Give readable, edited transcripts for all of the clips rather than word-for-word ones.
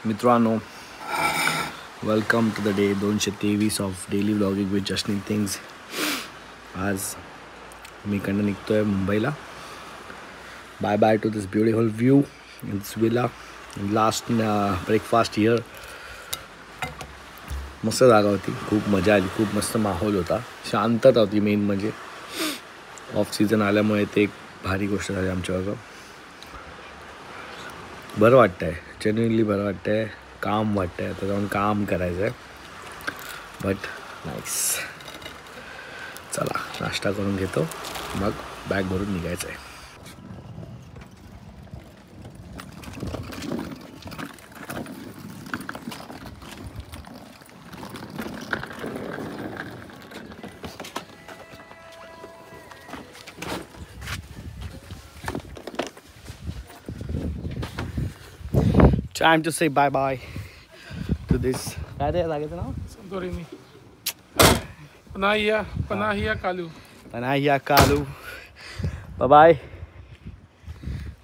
मित्रांनो, welcome to the day 223 of daily vlogging with justing things. आज मी इकडनं निघतो आहे मुंबईला. Bye bye to this beautiful view in this villa. Last breakfast here. मस्त जागा होती, खूप मजा आली, खूप मस्त माहोल होता, शांतता होती. मेन म्हणजे ऑफ सीझन आल्यामुळे ते एक भारी गोष्ट झाली आमच्याबरोबर. बरं वाटतं आहे, जेन्युइनली बरं वाटतं आहे. काम वाटतं आहे, आता जाऊन काम करायचं आहे. But nice. चला नाश्ता करून घेतो, मग बॅग भरून निघायचं आहे. Time to say bye bye to this. काय रे जागेचं नाव? संतोरिनी. पनाहिया कालू. पनाहिया कालू. Bye bye.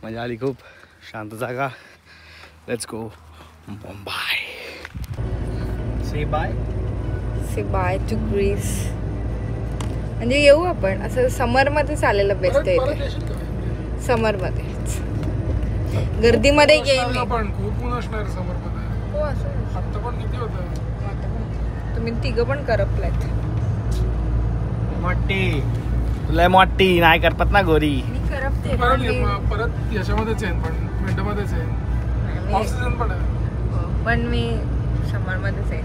मजा आली खूप. शांत जागा. Let's go Mumbai. Say bye. Say bye to Greece. म्हणजे येऊ आपण असं समरमध्ये चालेलं बेस्ट आहे. समरमध्ये गर्दीमध्ये येईल पण खूप ऊन असणार समोर मध्ये. हो असं आता पण किती होतं? तुम्ही तिघं पण करपलात. मोठी तुला मोठी नाही करपत ना गोरी. मी करपते परत याच्यामध्येच आहे, पण विंटरमध्येच आहे. ऑफ सीझन पण आहे, पण मी समरमध्येच आहे.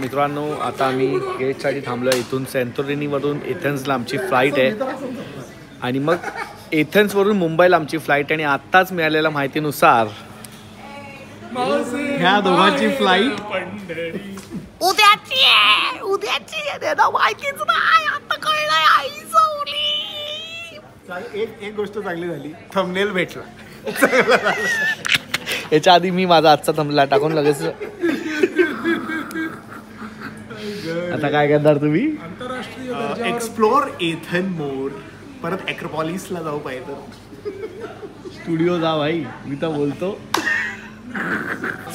मित्रांनो, आता आम्ही गेटसाठी थांबलो. इथून सेंटोरिनीवरून एथेन्सला आमची फ्लाईट आहे आणि मग एथेन्सवरून मुंबईला आमची फ्लाईट. आणि आत्ताच मिळालेल्या माहितीनुसार ह्या दोघांची फ्लाईट उद्याची आहे. माहितीच नाही, आता कळलंय. आई सवली. एक गोष्ट चांगली झाली, थंबनेल भेटला. याच्या आधी मी माझा आजचा थंबनेल टाकून लगेच. आता काय करणार तुम्ही? एक्सप्लोर एथन मोर. परत ॲक्रोपॉलिसला जाऊ पाहिजे तर स्टुडिओ जा भाई, मी तर बोलतो.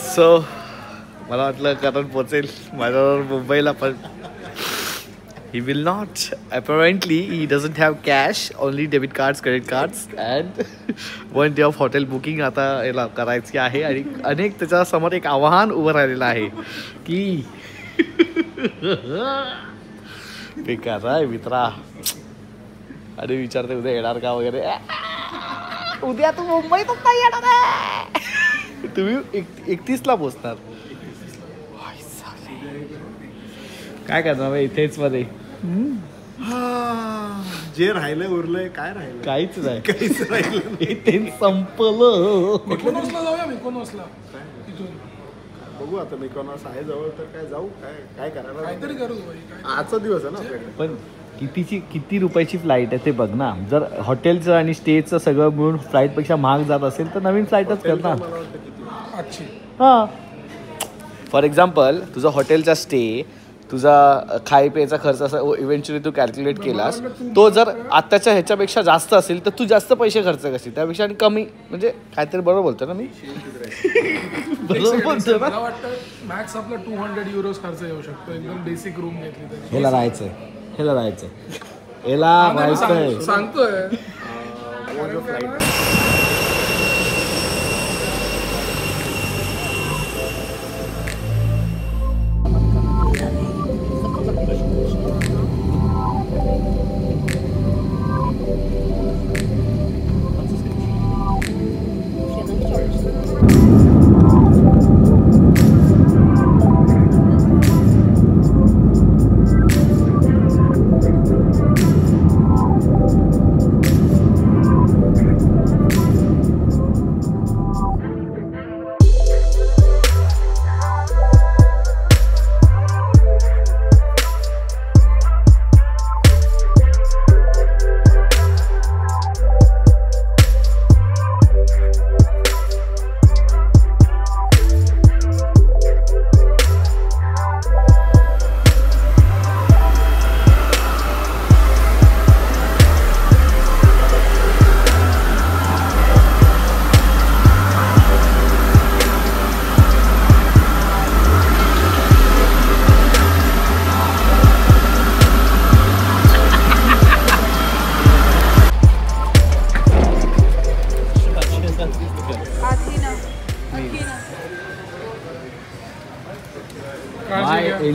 सो मला वाटलं कारण पोचेल माझ्यावर मुंबईला, पण he will not. Apparently he doesn't have cash, only debit cards, credit cards and 1 day of hotel booking आता याला करायची आहे. आणि अनेक त्याच्यासमोर एक आव्हान उभं राहिलेलं आहे की बेकार आहे मित्रा. आणि विचारते उद्या येणार का वगैरे. उद्या तू मुंबईतच नाही येणार आहे. तुम्ही 31ला पोचणार. काय करणार इथेच मध्ये? जे राहिलंय उरलंय काय राहिलं? काहीच नाही, काहीच राहिलं. इथे संपलं. मिकोनॉसला जाऊया. मिकोनॉसला तिथून बघू आता. मिकोनॉस आहे जवळ तर काय जाऊ. काय करायला काहीतरी करू. आजचा दिवस आहे ना आपल्याकडे. पण किती रुपयाची फ्लाईट आहे ते बघ ना. जर हॉटेलचं आणि स्टेचं सगळं मिळून फ्लाईटपेक्षा महाग जात असेल तर नवीन फ्लाईटच कर ना. आजची हां, फॉर एक्झाम्पल तुझा हॉटेलचा स्टे, तुझा खाय प्यायचा खर्च असा इव्हेंच्युअली तू कॅल्क्युलेट केलास, तो जर आत्ताच्या ह्याच्यापेक्षा जास्त असेल तर तू जास्त पैसे खर्च करशील त्यापेक्षा. आणि कमी म्हणजे काहीतरी बरोबर बोलतो ना मी? मला वाटतं मॅक्स आपला 200 युरोज खर्च येऊ शकतो एकदम बेसिक रूम घेतली तर. ह्याला राहायचंय सांगतोय.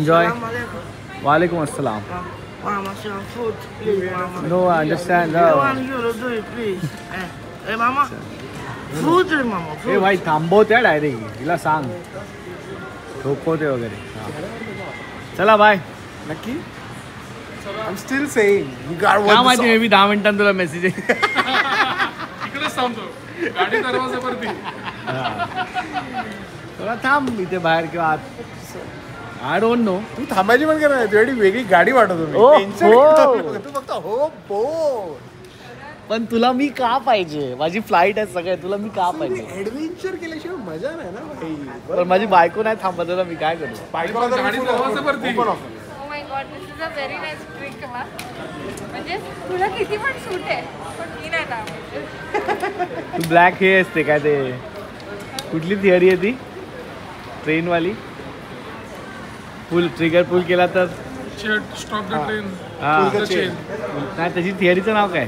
Enjoy. Walaikum assalam. Mama, some food, please, Mama. No, I understand. I want you to do it, please. Hey, Mama. Food, Mama. A Food. भाई थांबवते डायरेक्ट तिला सांग झोपवते वगैरे हा. चला बाय नक्की I'm still saying you got काय one माहिती मे बी 10 मिनिटांत तुला मेसेज आहे इकडेच थांबतो गाडी दरवाजावरती. थोडा थांब इथे बाहेर किंवा आत आय डोंट नो तू थांबायची पण करणार तुझ्यासाठी वेगळी गाडी वाटवतो मी. ओ, Tension हो. घेतो. तू फक्त हो बो पण तुला मी का पाहिजे माझी फ्लाईट आहे सगळे तुला मी का पाहिजे ऍडव्हेंचर केल्याशिवाय मजा नाही ना भाई. पण माझी बायको नाही थांबत तुला मी काय करू बायकोला तर गाडी full दरवाजावरती. open offer. Oh my God this is a very nice trick मा म्हणजे तुला किती पण सूट आहे पण मी नाही थांबत. तू ब्लॅक हे असते काय ते कुठली थिअरी आहे ती ट्रेनवाली पुल ट्रिगर पुल केला तर स्टॉप द ट्रेन. हा. Pull the chain. नाही त्याची थिअरीचं नाव काय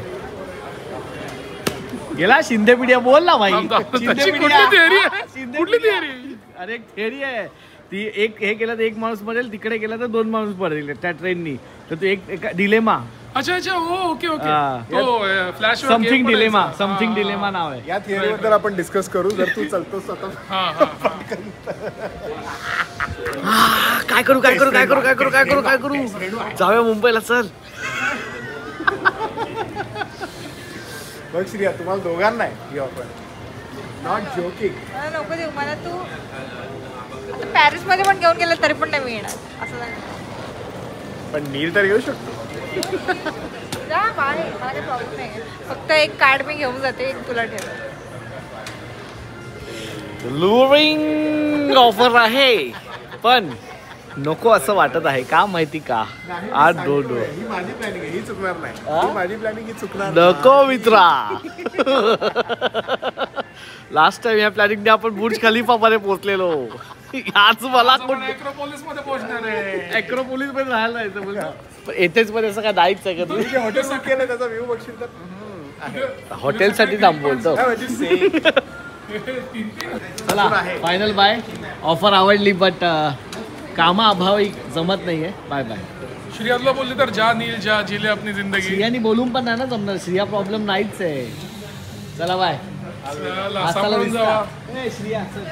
गेला शिंदे पिढ्या बोल ना भाई त्याची शिंदे कुठली पिढ्या. theory आहे? शिंदे कुठली पिढ्या. theory? अरे एक थिअरी आहे ती एक हे केलं तर एक माणूस मरेल तिकडे गेला तर 2 माणूस पडेल त्या ट्रेननी तर तू एक डिलेमा अच्छा अच्छा हो ओके ओके हा. हो फ्लॅश समथिंग डिलेमा नाव आहे या थिअरीबद्दल आपण डिस्कस करू जर तू चालतोस आता. काय करू जाऊया मुंबईला चल बघ श्रिया तुम्हाला दोघांना आहे ही ऑफर नॉट जोकिंग. मला नको देऊ मला तू पॅरिस मध्ये पण घेऊन गेलं तरी पण नाही मी येणार असं नाही. पण नील तर येऊ शकतो. जा बाहेर मला काही प्रॉब्लेम नाही फक्त एक कार्ड मी घेऊन जाते एक तुला ठेव. लुरिंग ऑफर आहे पण नको असं वाटत आहे का माहिती का आज डोंट डू ही माझी प्लॅनिंग आहे ही चुकणार नाही. हा? ही माझी प्लॅनिंग ही चुकणार नको मित्रा लास्ट टाइम या प्लॅनिंग आपण बुर्ज खलिफा मध्ये पोहोचलेलो आज मला ऍक्रोपोलिस मध्ये पोहोचणार आहे. अॅक्रोपोलिस मध्ये राहायला जायचं बोलतो पण येथेच मध्ये असं काय जायचं आहे का तू जे हॉटेल बुक केलं त्याचा व्ह्यू बघशील तर तू हॉटेलसाठी थांब बोलतो काय म्हणजे same. चला फायनल बाय ऑफर आवडली बट कामा अभावी जमत नाहीये बाय बाय श्रीयादला बोलले तर जा नील जा जिले अपनी जिंदगी. श्रियानी बोलून पण नाही ना जमणार श्रिया प्रॉब्लेम नाहीच आहे चला बाय चला, हasta la सांभाळून vista. जावा ए, श्रिया चल.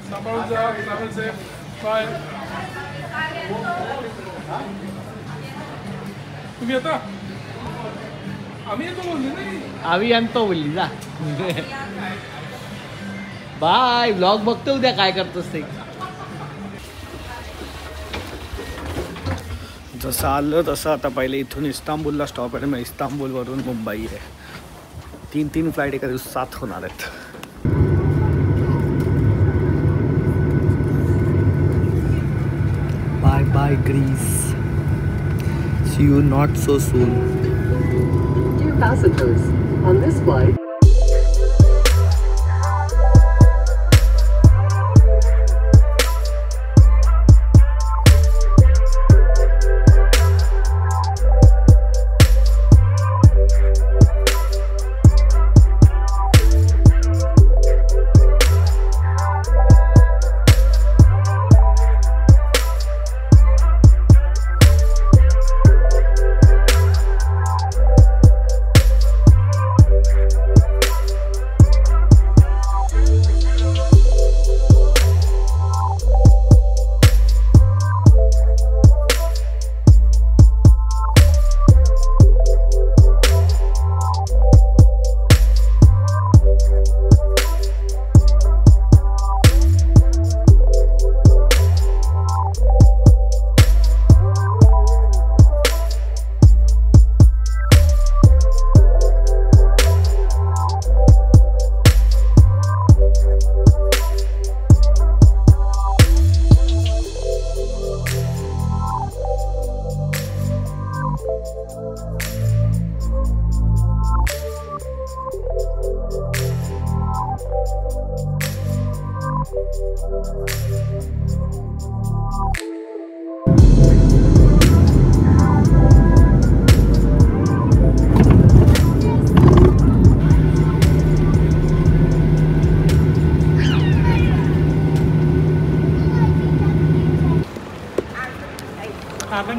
सांभाळून जा travel safe. बाय. तुम्ही आता आम्ही येतो बोलले नाही. आम्ही आणतो बोलली जा बाय ब्लॉग बघतो उद्या काय करतोस ते जसं आलं तसं आता पहिले इथून इस्तांबूलला स्टॉप आहे मग इस्तांबूलवरून मुंबई आहे 3 फ्लाईट एका दिवसात होणार आहेत bye bye Greece see you not so soon Dear passengers, on this flight,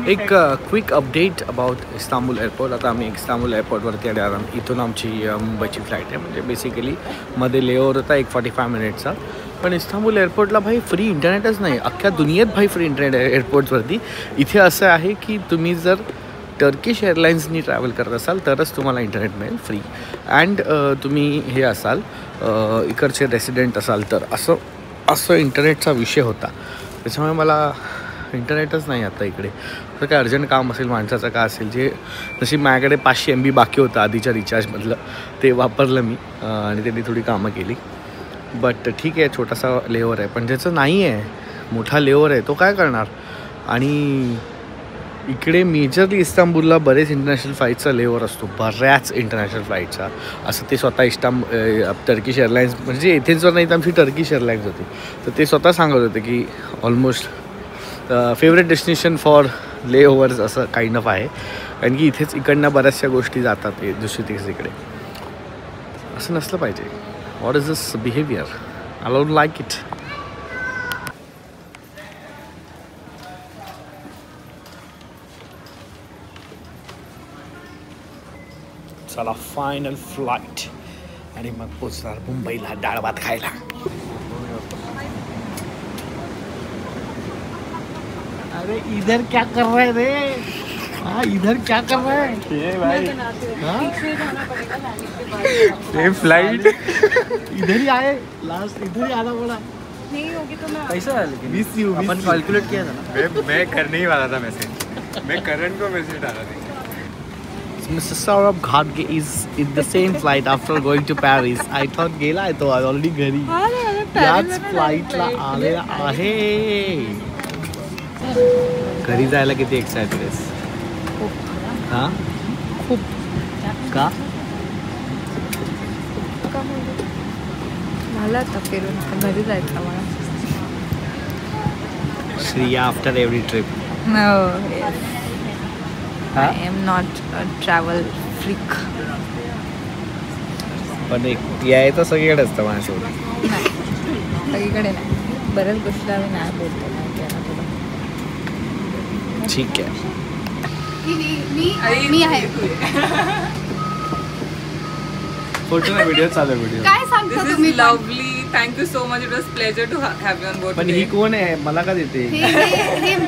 एक quick update about Istanbul airport. आता आम्ही इस्तांबूल एअरपोर्टवरती आलो. इथून आमची मुंबईची फ्लाईट आहे. म्हणजे बेसिकली मध्ये लेओव्हर होता एक 45 मिनिटचा. पण इस्तांबूल एअरपोर्टला भाई फ्री इंटरनेटच नाही. अख्ख्या दुनियेत भाई फ्री इंटरनेट आहे एअरपोर्टवरती. इथे असं आहे की तुम्ही जर टर्किश एअरलाईन्सनी ट्रॅव्हल करत असाल तरच तुम्हाला इंटरनेट मिळेल फ्री. अँड तुम्ही हे असाल इकडचे रेसिडेंट असाल तर असं इंटरनेटचा विषय होता. त्याच्यामुळे मला इंटरनेटच नाही आता इकडे. तर काय अर्जंट काम असेल माणसाचं का असेल, जे जशी माझ्याकडे 500 MB बाकी होतं आधीच्या रिचार्जमधलं ते वापरलं मी आणि त्यांनी थोडी कामं केली. बट ठीक आहे, छोटासा लेओव्हर आहे. पण ज्याचं नाही आहे, मोठा लेओव्हर आहे, तो काय करणार. आणि इकडे मेजरली इस्तांबूलला बरेच इंटरनॅशनल फ्लाईटचा लेओव्हर असतो, बऱ्याच इंटरनॅशनल फ्लाईटचा. असं ते स्वतः टर्किश एअरलाईन्स म्हणजे एथेन्सवर नाही तर आमची टर्किश एअरलाईन्स होती. तर ते स्वतः सांगत होते की ऑलमोस्ट फेवरेट डेस्टिनेशन फॉर लेओव्हर्स असं काइंड ऑफ आहे. कारण की इथेच इकडनं बऱ्याचशा गोष्टी जातात दुसरीकडे. असं नसलं पाहिजे. What is this behaviour? I don't like it. चला फायनल फ्लाईट आणि मग पोचणार मुंबईला डाळ भात खायला. अरे इधर क्या कर रहा है रे? हाँ इधर क्या कर रहा है? ये भाई ये फ्लाइट इधर ही आए, लास्ट इधर ही आना पड़ा. नहीं होगी तो मैं कैसा है लेकिन मिस यू अपन कैलकुलेट किया था ना. मैं करने ही वाला था मैसेज. मैं करण को मैसेज डाला था. Mr. Saurabh Ghadge is in the same flight after going to Paris. I thought गेला आहे तो ऑलरेडी घरी. याच फ्लाईटला आलेला आहे. घरी जायला किती एक्साइटेड आहेस? हां खूप. का मला आता फिरून घरी जायचं मला. Shriya after every trip. No, yes. I am not a travel freak. पण एक यायचं सगळीकडे असतं माझ्यासोबत. नाही सगळीकडे नाही. बऱ्याच गोष्टी आम्ही नाही बोलतो नाही केला तुला. ठीक आहे. मी आहे. फोटो नाही व्हिडिओ चालू आहे. व्हिडिओ काय सांगता तुम्ही? Lovely. Thank you so much. It was pleasure to have you on board. पण ही कोण आहे? मला का देते?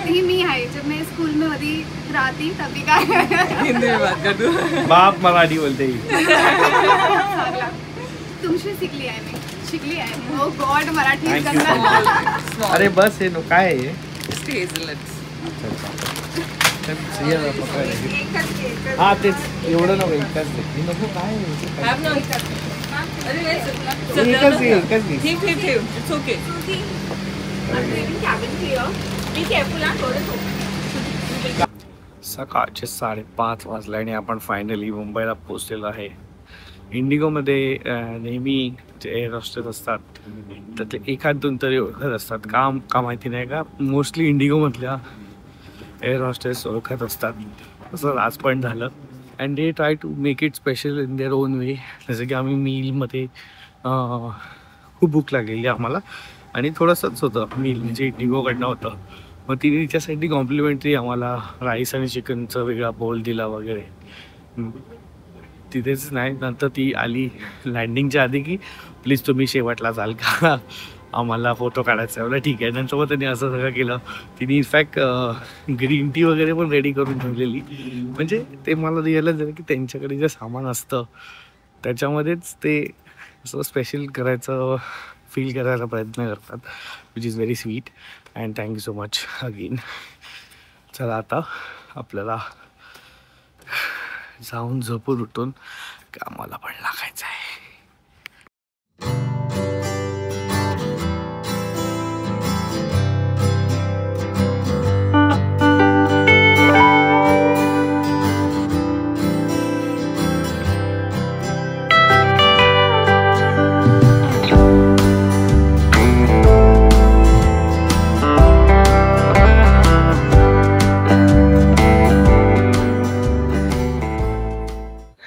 ही मी आहे. जब मैं स्कूल में होती रहती तभी काय हिंदी में बात कर तू. बाप मराठी बोलते ही. तुमशी शिकली आहे मी. शिकली आहे. Oh god Marathi Thank you so करणार. अरे बस हे नो काय आहे? हेझलनट्स. हा तेच एवढं नको. एकच नको. काय हॅव नो. अरे एकच घे. ठेव इट्स ओके. सकाळचे 5:30 वाजले आणि आपण फायनली मुंबईला पोचलेलो आहे. इंडिगोमध्ये नेहमी जे एअर होस्टेस असतात त्यातले एखाद दोन तरी ओळखत असतात. का माहिती नाही का मोस्टली इंडिगोमधल्या एअर होस्टेस ओळखत असतात. तसं आज पण झालं. And they try to make it special in their own way. जसं की आम्ही मीलमध्ये खूप भूक लागलेली आम्हाला आणि थोडंसंच होतं मील म्हणजे इंडिगोकडनं होतं. मग तिने तिच्यासाठी कॉम्प्लिमेंटरी आम्हाला राईस आणि चिकनचं वेगळा बोल दिला वगैरे. तिथेच नाही नंतर ती आली लँडिंगच्या आधी की प्लीज तुम्ही शेवटला जाल का, आम्हाला फोटो काढायचा आहे. ठीक आहे. नंतर मग त्यांनी असं सगळं केलं. तिने इनफॅक्ट ग्रीन टी वगैरे पण रेडी करून ठेवलेली. म्हणजे ते मला रिअलाइज झालं की त्यांच्याकडे जे सामान असतं त्याच्यामध्येच ते असं स्पेशल करायचं फील करायचा प्रयत्न करतात. Which is very sweet and thank you so much again. चला आता आपल्याला जाऊन झोपून उठून कामाला पण लागायचं आहे.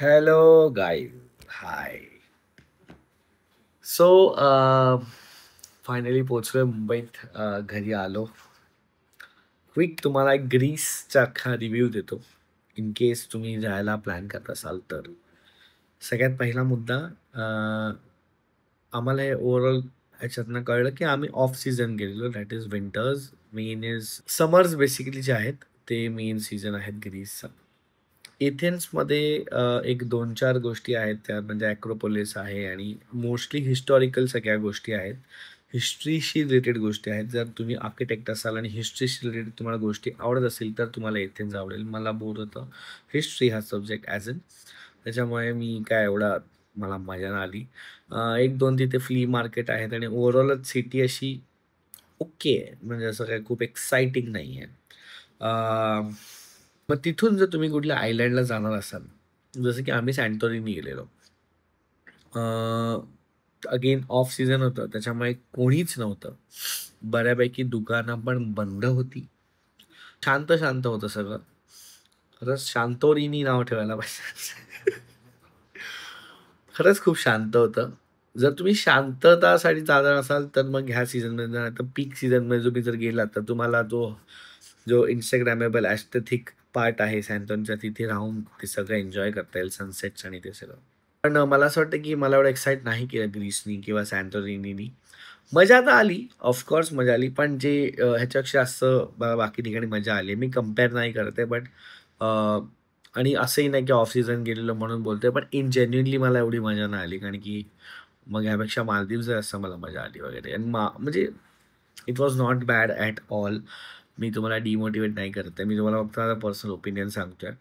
Hello guys. Hi. So finally पोचलोय मुंबईत. घरी आलो. क्विक तुम्हाला एक ग्रीसचा अख्खा रिव्ह्यू देतो इन केस तुम्ही जायला प्लॅन करत असाल तर. सगळ्यात पहिला मुद्दा, आम्हाला हे ओव्हरऑल ह्याच्यातनं कळलं की आम्ही ऑफ सीझन गेलेलो, that is winters. Main is summers basically जे आहेत ते मेन सीझन आहेत ग्रीसचा. एथेन्समध्ये एक 2-4 गोष्टी आहेत, त्या म्हणजे ॲक्रोपोलिस आहे आणि मोस्टली हिस्टॉरिकल सगळ्या गोष्टी आहेत, हिस्ट्रीशी रिलेटेड गोष्टी आहेत. जर तुम्ही आर्किटेक्ट असाल आणि हिस्ट्रीशी रिलेटेड तुम्हाला गोष्टी आवडत असेल तर तुम्हाला एथेन्स आवडेल. मला बोर होतं हिस्ट्री हा सब्जेक्ट ॲज इन, त्याच्यामुळे मी काय एवढा मला मजा नाही आली. 1-2 तिथे फ्ली मार्केट आहेत आणि ओव्हरऑलच सिटी अशी ओके आहे, म्हणजे असं काय खूप एक्साइटिंग नाही आहे. मग तिथून जर तुम्ही कुठल्या आयलँडला जाणार असाल, जसं की आम्ही सॅन्टोरिनी गेलेलो, अगेन ऑफ सीझन होतं त्याच्यामुळे कोणीच नव्हतं, बऱ्यापैकी दुकानं पण बंद होती, शांत शांत होतं सगळं. खरंच शांतोरिनी नाव ठेवायला पाहिजे. खरंच खूप शांत होतं. जर तुम्ही शांततासाठी जाणार असाल तर मग ह्या सीझनमध्ये जाणार, तर पीक सीझनमध्ये तुम्ही जर गेलात तर तुम्हाला जो इंस्टाग्रामेबल ॲस्थेटिक पार्ट आहे सॅन्टोरिनीचा, तिथे राहून ते सगळं एन्जॉय करता येईल, सनसेट्स आणि ते सगळं. पण मला असं वाटतं की मला एवढं एक्साईट नाही केलं ग्रीसनी किंवा सॅन्टोरिनीनी. मजा तर आली, ऑफकोर्स मजा आली, पण जे ह्याच्यापेक्षा असं बाकी ठिकाणी मजा आली. मी कम्पेअर नाही करते, बट आणि असंही नाही की ऑफ सीझन गेलेलो म्हणून बोलतोय, पण इन जेन्युइनली मला एवढी मजा नाही आली, कारण की मग ह्यापेक्षा मालदीव्स असं मला मजा आली वगैरे. आणि म्हणजे it was not bad at all. मी तुम्हाला डिमोटिवेट नाही करत आहे, मी तुम्हाला फक्त माझा पर्सनल ओपिनियन सांगतोय.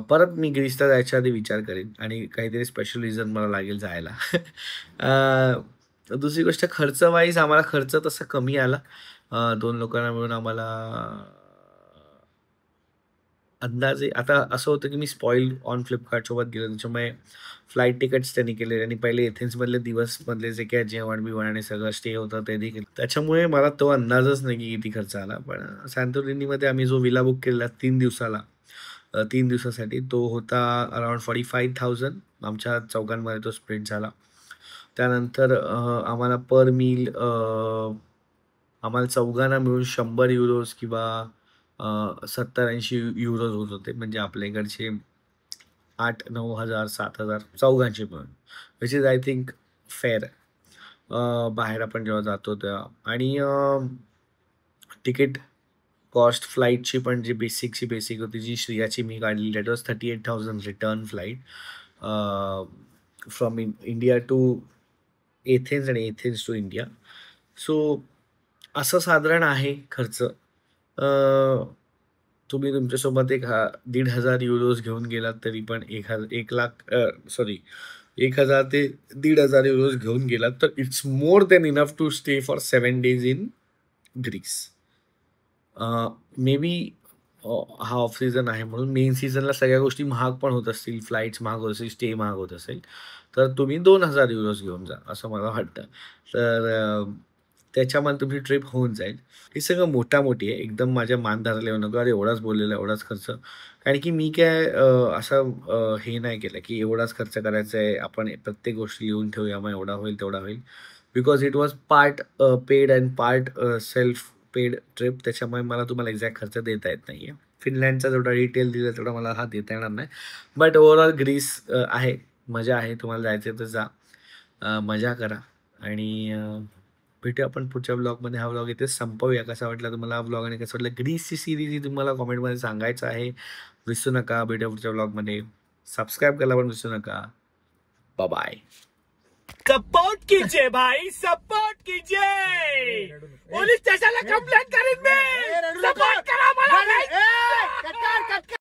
परत मी ग्रीसला जायच्या आधी विचार करेन आणि काहीतरी स्पेशल रिझन मला लागेल जायला. दुसरी गोष्ट, खर्च वाईज आम्हाला खर्च तसा कमी आला. 2 लोकांना मिळून आम्हाला अंदाजे, आता असं होतं की मी स्पॉईल ऑन फ्लिपकार्टसोबत गेलो, त्याच्यामुळे फ्लाईट तिकीट्स त्यांनी केले आणि पहिले एथेन्समधले दिवसमधले जे काय जेवण बिवण आणि सगळं स्टे होतं ते देखील, त्याच्यामुळे मला तो अंदाजच नाही की किती खर्च आला. पण सॅन्टोरिनीमध्ये आम्ही जो विला बुक केलेला 3 दिवसासाठी, तो होता अराउंड 45,000. आमच्या चौघांमध्ये तो स्प्लिट झाला. त्यानंतर आम्हाला पर मील आम्हाला चौघांना मिळून 100 युरोज किंवा 70-80 युरोज होत होते, म्हणजे आपल्या इकडचे 8-9 हजार 7 हजार चौघांचे मिळून, which is I think fair बाहेर आपण जेव्हा जातो तेव्हा. आणि तिकीट कॉस्ट फ्लाईटची पण जी बेसिक होती, जी श्रियाची मी काढली, that was 38,000 return flight from India to Athens आणि एथेन्स टू इंडिया. सो असं साधारण आहे खर्च. तुम्ही तुमच्यासोबत 1,500 युरोज घेऊन गेलात तरी पण 1,000 ते 1,500 युरोज घेऊन गेलात तर it's more than enough to stay for 7 days in Greece. Maybe हा ऑफ सीझन आहे म्हणून मेन सीझनला सगळ्या गोष्टी महाग पण होत असतील, फ्लाईट्स महाग होत असतील, स्टे महाग होत असेल, तर तुम्ही 2,000 युरोज घेऊन जा असं मला वाटतं. तर त्याच्यामध्ये तुमची ट्रिप होऊन जाईल. हे सगळं मोठी आहे, एकदम माझ्या मान धरायला येऊ नको, अरे एवढाच बोललेला एवढाच खर्च, कारण की मी काय असं हे नाही केलं की एवढाच खर्च करायचा आहे, आपण प्रत्येक गोष्टी लिहून ठेवूया, मग एवढा होईल तेवढा होईल, because it was part paid and part self paid trip. त्याच्यामुळे मला तुम्हाला एक्झॅक्ट खर्च देता येत नाही आहे. फिनलँडचा जेवढा डिटेल दिला तेवढा मला हा देता येणार नाही. बट ओव्हरऑल ग्रीस आहे, मजा आहे. तुम्हाला जायचं तर जा, मजा करा. आणि भेटूया आपण पुढच्या ब्लॉगमध्ये. हा ब्लॉग इथे संपवूया. कसा वाटला तुम्हाला हा ब्लॉग आणि कसं वाटलं ग्रीसची सिरीज ही तुम्हाला कॉमेंटमध्ये सांगायचं आहे. विसरू नका. भेटूया पुढच्या ब्लॉगमध्ये. सबस्क्राईब करायला पण विसरू नका. बाय. सपोर्ट कीजिए भाई, सपोर्ट कीजिए. पुलिस स्टेशनला कंप्लेंट करीन.